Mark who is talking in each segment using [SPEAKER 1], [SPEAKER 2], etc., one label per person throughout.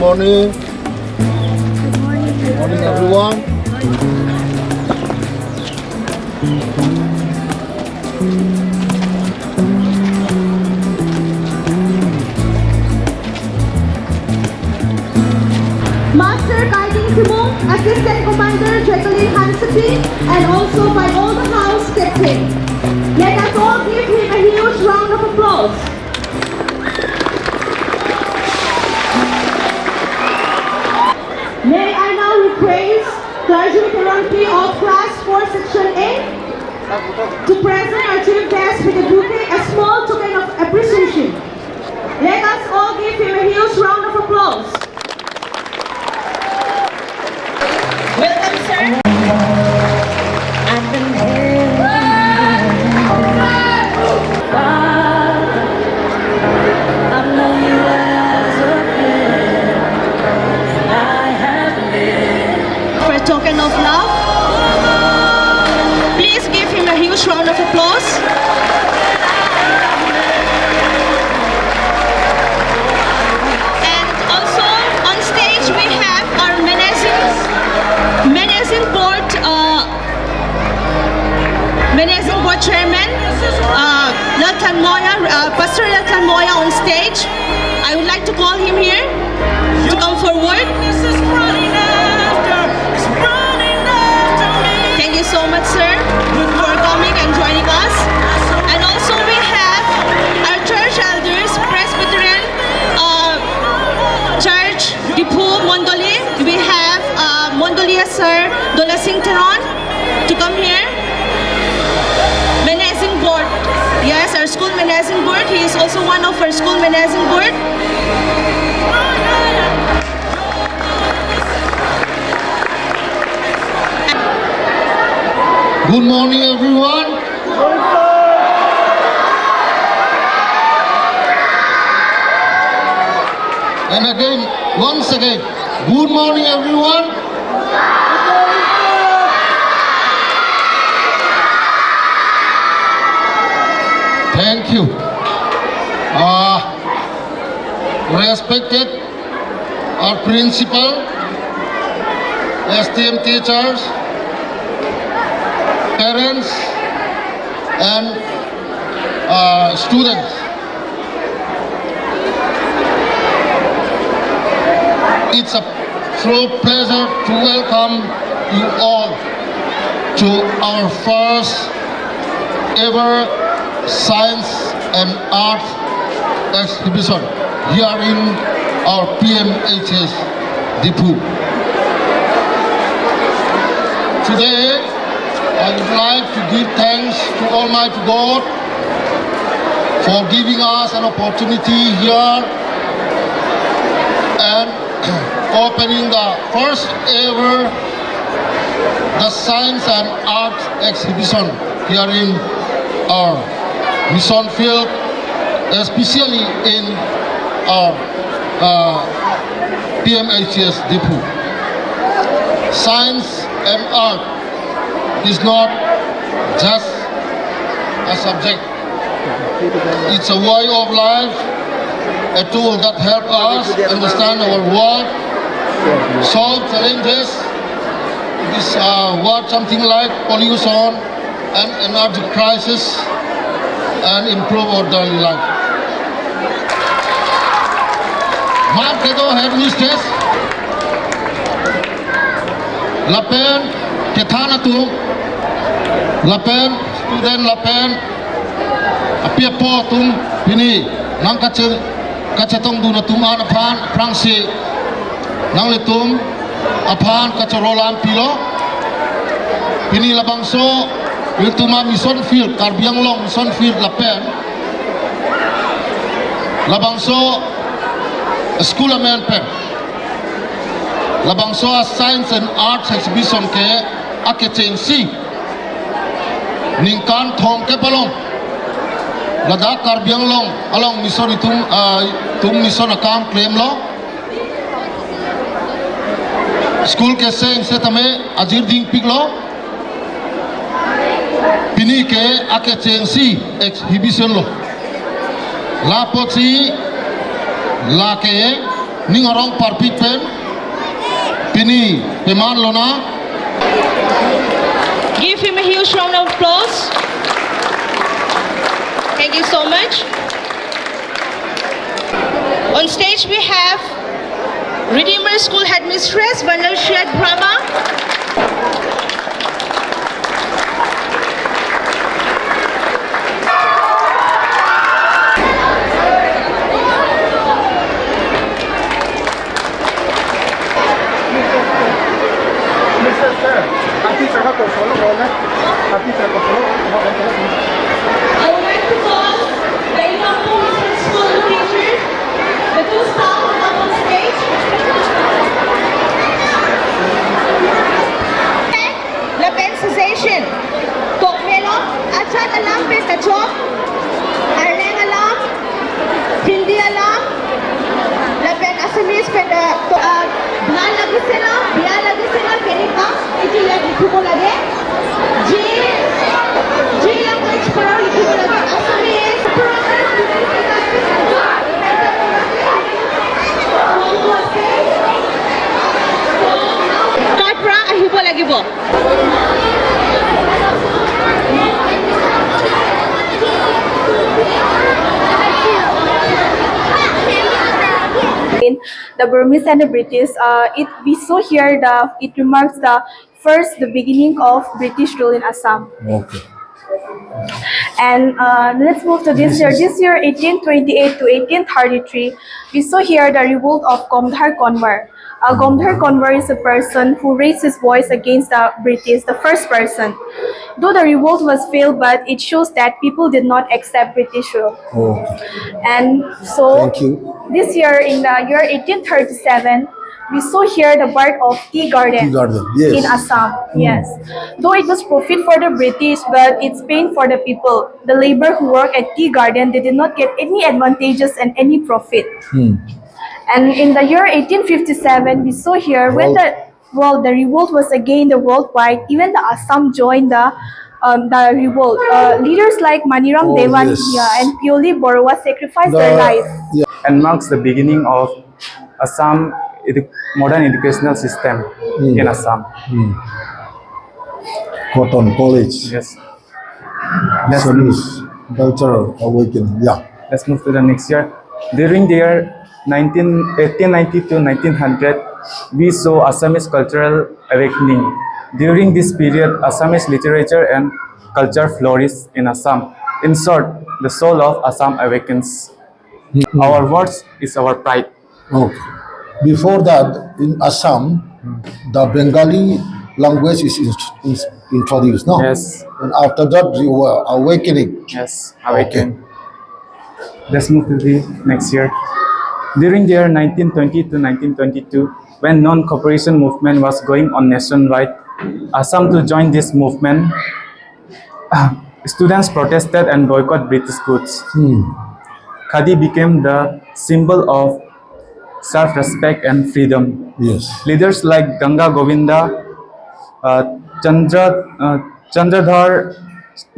[SPEAKER 1] morning.
[SPEAKER 2] Good morning.
[SPEAKER 1] Good morning, everyone.
[SPEAKER 2] Master Kechengsi, Assistant Commander Jacqueline Hansaki, and also by all the house captain. Let us all give him a huge round of applause. May I now request Clergy Currently of Class 4 Section A to present our chief guest with a bouquet, a small token of appreciation. Let us all give him a huge round of applause. Welcome, sir. I've been here. I know you as a friend. I have lived for a token of love. Please give him a huge round of applause. And also on stage we have our menacing board chairman, Pastor Latan Moya on stage. I would like to call him here to come forward. Thank you so much, sir, for coming and joining us. And also we have our church elders, Presbyterian Church, Diphu, Mondoli. We have Mondolia Sir Dolasing Teron to come here. Menacing board. Yes, our school menacing board. He is also one of our school menacing board.
[SPEAKER 1] Good morning, everyone. And again, once again, good morning, everyone. Thank you. Respected our principal, STM teachers, parents, and students. It's a true pleasure to welcome you all to our first ever Science and Art exhibition here in our PMHS Diphu. Today, I would like to give thanks to Almighty God for giving us an opportunity here and opening the first ever the Science and Art exhibition here in our mission field, especially in our PMHS Diphu. Science and art is not just a subject. It's a way of life, a tool that helps us understand our world, solve challenges. This what something like pollution and energy crisis, and improve our daily life. Marketo head mistress, Lapen, Kethanatu, Lapen, student Lapen, Apia tum, Pini, Nang Kachetong Dunatum Anapan, Franci, Nang Litum, Apan Kacharolam Pilo, Pini Labangso, Wiltuma Mission Field, Karbiang Long Mission Field, Lapen, Labangso, School of Pen, Labangso Science and Arts Exhibition ke kechengsi, Ningkan Thong ke Palong, Lada Karbiang Long, along Mission tum Mission Akam Claim Law, School ke Seng Setame, Ajir Ding Pig Law, Pini ke kechengsi exhibition lo. La pochi la ke ning arong parpipen pini peman lona.
[SPEAKER 2] Give him a huge round of applause. Thank you so much. On stage we have Redeemer School Headmistress Vandarshat Brahma. I would like to call the inaugural school teachers, the two staff up on stage. Lapen cessation. Kok melok, achat alam pe kachok, arleng alam, hindi alam, lapen asamis pe bhal lagi sila, kenika, iti lipo ko lagi. G language para lipo ko lagi. Asamis, start pra ahibo lagibo.
[SPEAKER 3] The Burmese and the British, we saw here it remarks the beginning of British rule in Assam.
[SPEAKER 4] Okay.
[SPEAKER 3] And let's move to this year. This year, 1828 to 1833, we saw here the revolt of Gomdhar Konwar. Gomdhar Konwar is a person who raised his voice against the British, the first person. Though the revolt was failed, but it shows that people did not accept British rule.
[SPEAKER 4] Okay.
[SPEAKER 3] And so,
[SPEAKER 4] Thank you.
[SPEAKER 3] this year, in the year 1837, we saw here the birth of tea garden,
[SPEAKER 4] Tea garden, yes.
[SPEAKER 3] in Assam. Yes. Though it was profit for the British, but it's pain for the people. The labor who work at tea garden, they did not get any advantages and any profit. And in the year 1857, we saw here when the revolt was again the worldwide. Even the Assam joined the revolt. Leaders like Maniram
[SPEAKER 4] Oh,
[SPEAKER 3] Devan
[SPEAKER 4] yes.
[SPEAKER 3] and Pioli Borwa sacrificed their lives.
[SPEAKER 4] Yeah.
[SPEAKER 5] And marks the beginning of Assam modern educational system in Assam.
[SPEAKER 4] Cotton College.
[SPEAKER 5] Yes.
[SPEAKER 4] Assamese cultural awakening. Yeah.
[SPEAKER 5] Let's move to the next year. During the year 1890 to 1900, we saw Assamese cultural awakening. During this period, Assamese literature and culture flourished in Assam. In short, the soul of Assam awakens. Our words is our pride.
[SPEAKER 4] Okay. Before that, in Assam, the Bengali language is introduced, no?
[SPEAKER 5] Yes.
[SPEAKER 4] And after that, you were awakening.
[SPEAKER 5] Yes, awaken. Let's move to the next year. During the year 1920 to 1922, when non-cooperation movement was going on nationwide, Assam to join this movement, students protested and boycotted British goods. Khadi became the symbol of self-respect and freedom.
[SPEAKER 4] Yes.
[SPEAKER 5] Leaders like Ganga Govinda, Chandradhar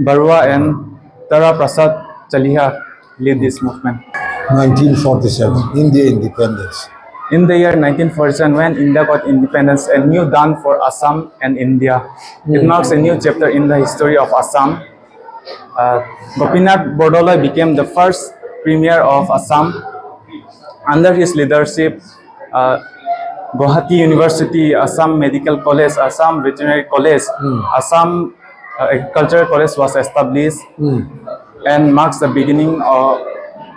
[SPEAKER 5] Barua and Tara Prasad Chaliha led this movement.
[SPEAKER 4] 1947, India independence.
[SPEAKER 5] In the year 1947, when India got independence, a new dawn for Assam and India. It marks a new chapter in the history of Assam. Gopinath Bordoloi became the first premier of Assam. Under his leadership, Guwahati University, Assam Medical College, Assam Veterinary College, Assam Agricultural College was established and marks the beginning of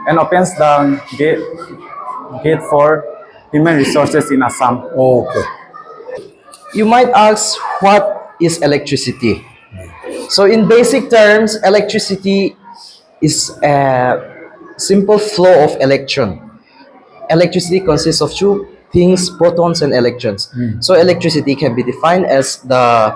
[SPEAKER 5] and opens the gate for human resources in Assam.
[SPEAKER 4] Okay.
[SPEAKER 6] You might ask, what is electricity? So in basic terms, electricity is a simple flow of electron. Electricity consists of two things, protons and electrons. So electricity can be defined as the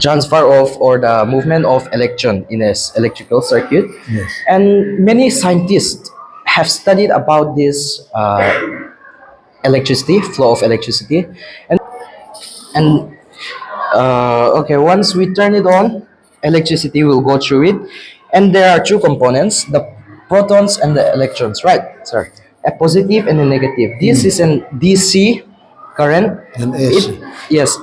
[SPEAKER 6] transfer of or the movement of electron in an electrical circuit.
[SPEAKER 4] Yes.
[SPEAKER 6] And many scientists have studied about this electricity, flow of electricity. And okay, once we turn it on, electricity will go through it. And there are two components, the protons and the electrons, right, sir? a positive and a negative. This is an DC current.
[SPEAKER 4] An AC.
[SPEAKER 6] Yes,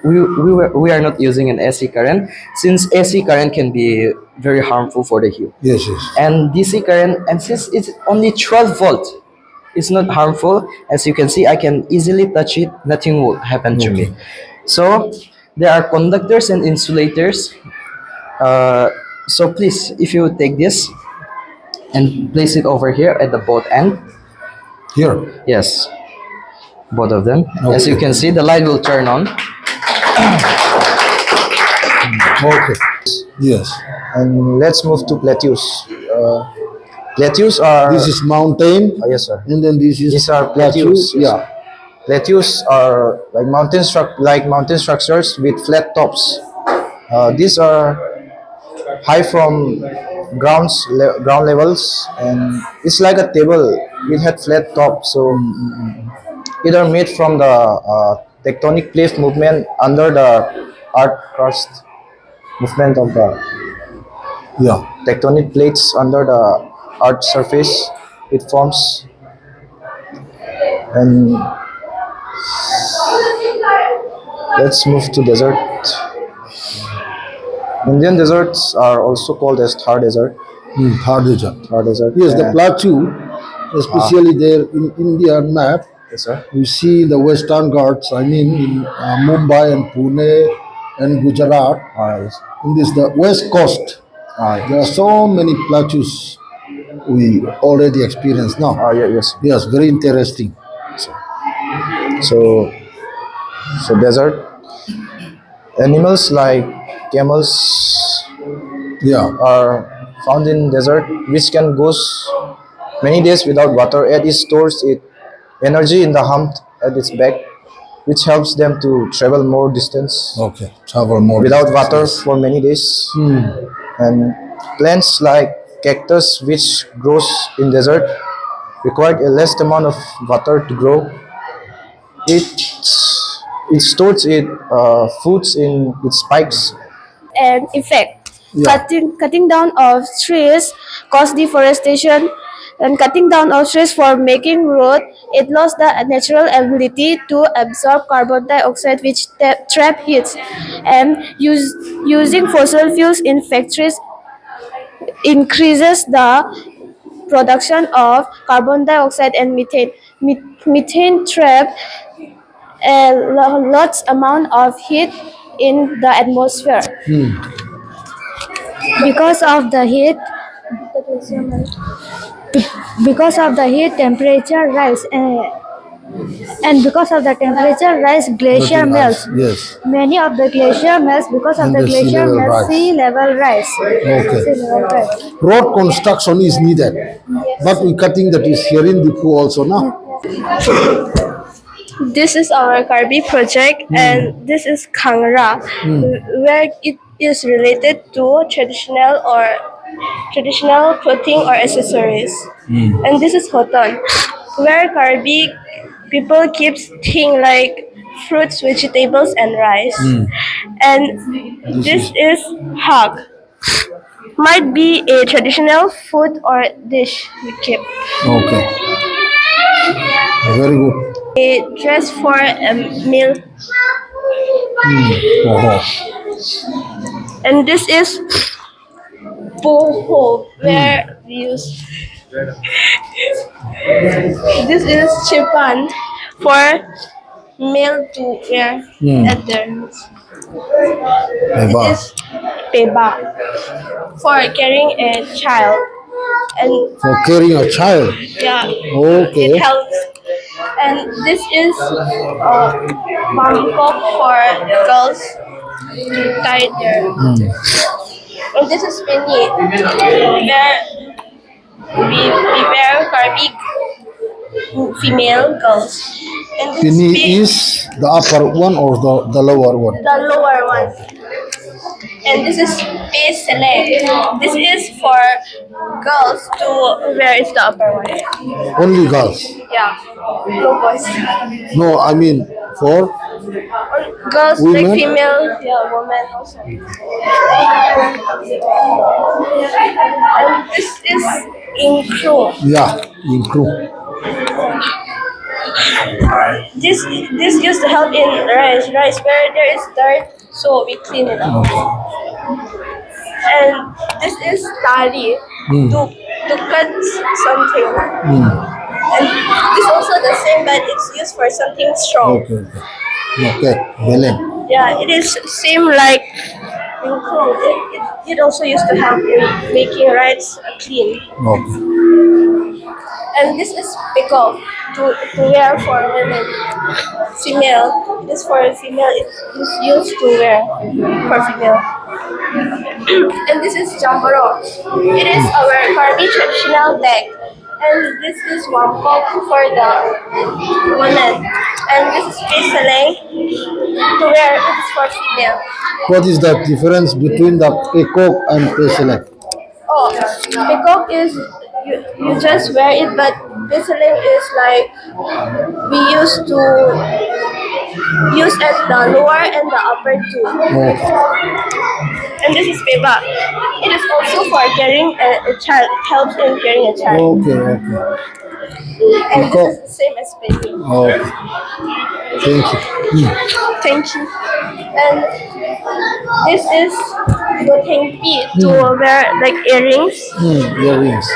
[SPEAKER 6] we are not using an AC current, since AC current can be very harmful for the hue.
[SPEAKER 4] Yes, yes.
[SPEAKER 6] And DC current, and since it's only 12 volt, it's not harmful. As you can see, I can easily touch it, nothing will happen to me. So there are conductors and insulators. So please, if you take this and place it over here at the both end.
[SPEAKER 4] Here.
[SPEAKER 6] Yes, both of them. As you
[SPEAKER 4] Okay.
[SPEAKER 6] can see, the light will turn on.
[SPEAKER 4] Okay. Yes.
[SPEAKER 7] And let's move to plateaus. Plateaus are
[SPEAKER 4] This is mountain.
[SPEAKER 7] yes, sir.
[SPEAKER 4] And then this is
[SPEAKER 7] These are
[SPEAKER 4] plateau.
[SPEAKER 7] plateaus. Yes,
[SPEAKER 4] Yeah.
[SPEAKER 7] sir. Plateaus are like mountain structures with flat tops. These are high from ground levels, and it's like a table. It had flat top, so it are made from the tectonic plate movement under the earth crust movement of the
[SPEAKER 4] Yeah.
[SPEAKER 7] tectonic plates under the earth surface. It forms, and let's move to desert. Indian deserts are also called as Thar Desert.
[SPEAKER 4] Thar desert.
[SPEAKER 7] Thar Desert.
[SPEAKER 4] Yes, the
[SPEAKER 7] and-
[SPEAKER 4] plateau, especially there in Indian map,
[SPEAKER 7] Yes, sir.
[SPEAKER 4] we see the Western Ghats. I mean, in Mumbai and Pune and Gujarat.
[SPEAKER 7] Yes.
[SPEAKER 4] In this the West Coast, there are so many plateaus we already experienced now.
[SPEAKER 7] Yes.
[SPEAKER 4] Yes, very interesting.
[SPEAKER 7] So, desert animals like camels
[SPEAKER 4] Yeah.
[SPEAKER 7] are found in desert, which can go many days without water, and it stores energy in the hump at its back, which helps them to travel more distance
[SPEAKER 4] Okay. Travel more
[SPEAKER 7] without
[SPEAKER 4] distance,
[SPEAKER 7] water
[SPEAKER 4] yes.
[SPEAKER 7] for many days. And plants like cactus, which grows in desert, require a less amount of water to grow. It stores foods in its spikes.
[SPEAKER 3] And effect.
[SPEAKER 4] Yeah.
[SPEAKER 3] Cutting down of trees cause deforestation, and cutting down of trees for making road, it lost the natural ability to absorb carbon dioxide, which trap heat, and using fossil fuels in factories increases the production of carbon dioxide and methane. Methane trap a large amount of heat in the atmosphere. Because of the heat, temperature rise, and because of the temperature rise, glacier
[SPEAKER 4] Nothing
[SPEAKER 3] melts.
[SPEAKER 4] else. Yes.
[SPEAKER 3] Many of the glacier melts. Because of
[SPEAKER 4] And
[SPEAKER 3] the
[SPEAKER 4] the sea
[SPEAKER 3] glacier
[SPEAKER 4] level
[SPEAKER 3] melts,
[SPEAKER 4] rise.
[SPEAKER 3] sea level rise.
[SPEAKER 4] Okay.
[SPEAKER 3] Sea level rise.
[SPEAKER 4] Road construction is needed, but we cutting that is here in Diphu also now.
[SPEAKER 3] This is our Karbi project, and this is Kangra, where it is related to traditional clothing or accessories. And this is Hoton, where Karbi people keep things like fruits, vegetables, and rice. And this is Hak. Might be a traditional food or dish we keep.
[SPEAKER 4] Okay. Very good.
[SPEAKER 3] A dress for a meal.
[SPEAKER 4] Oh,
[SPEAKER 3] And this is boho, where we use. This is chipan for male to wear at their.
[SPEAKER 4] Eba.
[SPEAKER 3] This is peba for carrying a child, and
[SPEAKER 4] For carrying a child.
[SPEAKER 3] yeah,
[SPEAKER 4] Okay.
[SPEAKER 3] it helps. And this is bangkok for girls to tie their. And this is pini, where we wear Karbi female girls. And this
[SPEAKER 4] Pini
[SPEAKER 3] pi-
[SPEAKER 4] is the upper one or the lower one?
[SPEAKER 3] the lower one. And this is pesele. This is for girls to wear is the upper one.
[SPEAKER 4] Only girls.
[SPEAKER 3] Yeah, no boys.
[SPEAKER 4] No, I mean for
[SPEAKER 3] Girls
[SPEAKER 4] Women?
[SPEAKER 3] like female, yeah, women also. And this is in crew.
[SPEAKER 4] yeah. improve?
[SPEAKER 3] This used to help in rice where there is dirt, so we clean it up. And this is tali to cut something. And this also the same, but it's used for something strong.
[SPEAKER 4] Okay, okay. Okay, Belen.
[SPEAKER 3] Yeah, it is same like in clothes. It also used to help in making rice clean.
[SPEAKER 4] Okay.
[SPEAKER 3] And this is peacock to wear for women. Female. It is for female. It is used to wear for female. And this is jamboro. It is our Karbi traditional bag. And this is wampok for the women. And this is pesalang to wear. It is for female.
[SPEAKER 4] What is the difference between the peacock and peselect?
[SPEAKER 3] Oh, peacock is you just wear it, but pesalang is like we used to use as the lower and the upper two.
[SPEAKER 4] Okay.
[SPEAKER 3] And this is peba. It is also for carrying a child. It helps in carrying a child.
[SPEAKER 4] Okay, okay.
[SPEAKER 3] And this is the same as baby.
[SPEAKER 4] Okay. Thank you.
[SPEAKER 3] Thank you. And this is kechengsi to wear like earrings.
[SPEAKER 4] Earrings.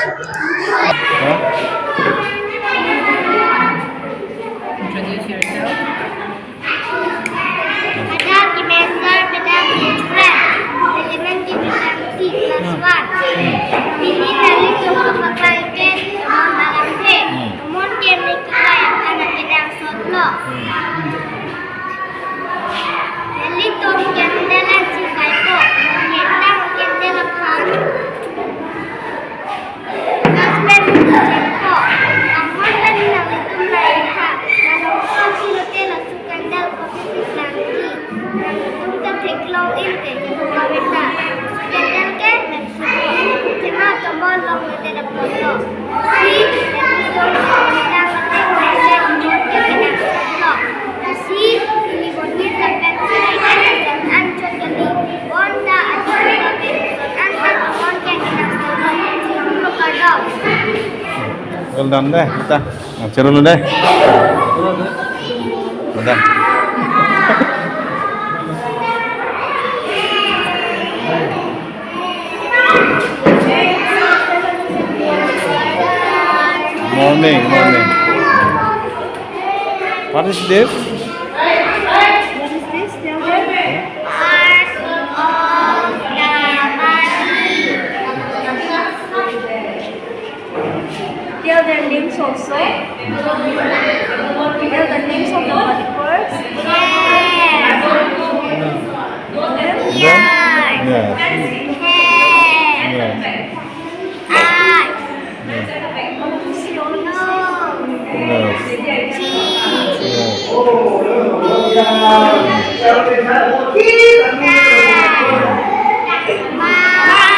[SPEAKER 8] Introduce yourself.
[SPEAKER 9] Madam Dimensor, Madam Friend, Elementary Kechengsi Class 1. Ini dari Tuhan Pekaikan, Teman Malamke, Umur Kemi Kekayaan Anak Kedang Sotlo. Dari Tuhan Kendala Cikaiko, Kendang Kendala Pan. Kaspen Cikaiko, Amor dan Nalitum Laiha, Manungkol Silotela Sukandal Posisi Langki. Tumta Teklong Inte, Kaweta, Sukandal Ken, dan Suku, Tema Tombol Long Ngetela Poto. Si, dan Wisdom Kita Ngetek Wajah Umur Kekenang Sotlo. Si, ini bonit Lakan Siraikan, dan Ancot Jali. Bonda Ancot Jali, dan Ancot Umur Kekenang Sotlo. Siapa Kardau.
[SPEAKER 5] Well done deh kita. Ngajar dulu deh. Udah. Morning. What is this?
[SPEAKER 3] What is this? Tell them.
[SPEAKER 9] Art of the body.
[SPEAKER 3] Tell their names also. Tell the names of the body parts.
[SPEAKER 9] Ear,
[SPEAKER 5] Yeah.
[SPEAKER 9] head, eyes, nose, cheek, mouth,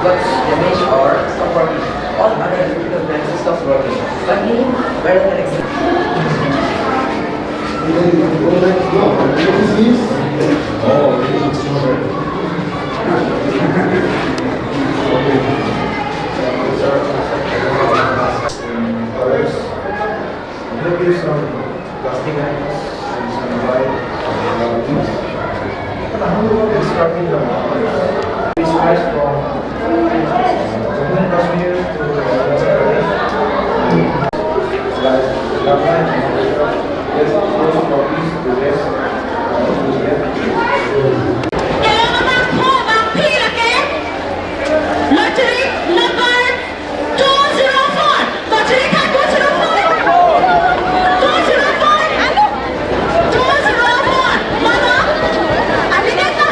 [SPEAKER 6] What's damaged or stop working? All other electrical branches stop working. Luckily, better than expected.
[SPEAKER 2] Lottery number 204. Lottery card 204. 204. Mana? Adik kita.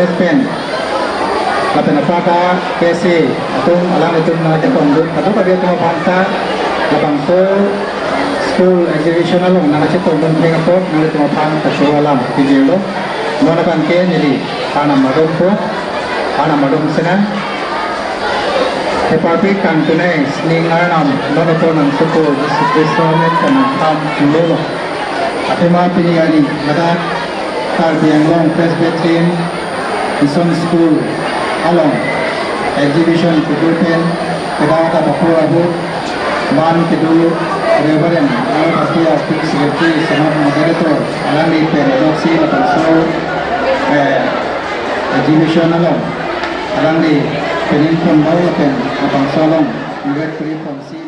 [SPEAKER 10] college pen Lapen apaka kesi atung alam itu na jatong dut kadu kabia tuma panta labang so school exhibition along na chitong dun Singapore na tuma panta so alam kijelo mona kan ke nili ana madom po ana madom sena Epapi kan tunai sning arnam nono to nang suko disisone kan tham lolo atema piniyani nada kar biang long Presbyterian Mission School along exhibition kudupen kedawata bakurabu man kedu reverend al pastia secretary senat moderator alami pedagogi also exhibition along alami penin pun bawa pen abang solong directory ponsi